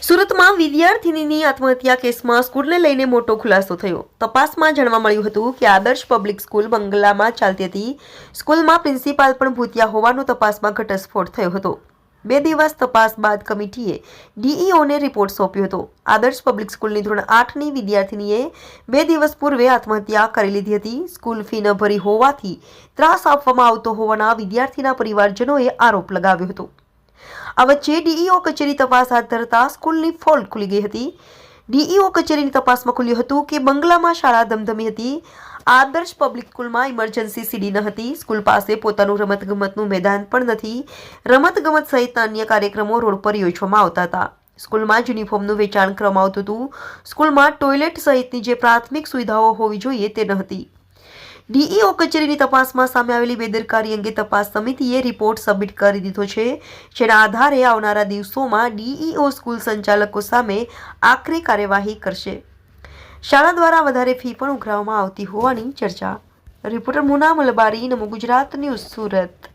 સુરતમાં વિદ્યાર્થિનીની આત્મહત્યા કેસમાં સ્કૂલને લઈને મોટો ખુલાસો થયો। તપાસમાં જાણવા મળ્યું હતું કે આદર્શ પબ્લિક સ્કૂલ બંગલામાં ચાલતી હતી। સ્કૂલમાં પ્રિન્સિપાલ પણ ભૂતિયા હોવાનો તપાસમાં ઘટસ્ફોટ થયો હતો। 2 દિવસ તપાસ બાદ કમિટીએ ડીઈઓને રિપોર્ટ સોંપ્યો હતો। આદર્શ પબ્લિક સ્કૂલની ધોરણ 8ની વિદ્યાર્થિનીએ 2 દિવસ પૂર્વે આત્મહત્યા કરી લીધી હતી। સ્કૂલ ફી ન ભરી હોવાથી ત્રાસ આપવામાં આવતો હોવાના વિદ્યાર્થીના પરિવારજનોએ આરોપ લગાવ્યો હતો। આ વચ્ચે ડીઈઓ કચેરી તપાસ હાથ ધરતા સ્કૂલની ફોલ્ટ ખુલી ગઈ હતી। ડીઈઓ કચેરીની તપાસમાં ખુલ્યું હતું કે બંગલામાં શાળા ધમધમી હતી। આદર્શ પબ્લિક સ્કૂલમાં ઇમરજન્સી સીડી ન હતી। સ્કૂલ પાસે પોતાનું રમતગમતનું મેદાન પણ નથી। રમતગમત સહિતના અન્ય કાર્યક્રમો રોડ પર યોજવામાં આવતા હતા। સ્કૂલમાં યુનિફોર્મનું વેચાણ કરવામાં આવતું હતું। સ્કૂલમાં ટોયલેટ સહિતની જે પ્રાથમિક સુવિધાઓ હોવી જોઈએ તે ન હતી। ડીઈઓ કચેરીની તપાસમાં સામે આવેલી બેદરકારી અંગે તપાસ સમિતિએ રિપોર્ટ સબમિટ કરી દીધો છે, જેના આધારે આવનારા દિવસોમાં ડીઈઓ સ્કૂલ સંચાલકો સામે આકરી કાર્યવાહી કરશે। શાળા દ્વારા વધારે ફી પણ ઉઘરાવવામાં આવતી હોવાની ચર્ચા। રિપોર્ટર મુના મલબારી, નમો ગુજરાત ન્યૂઝ, સુરત।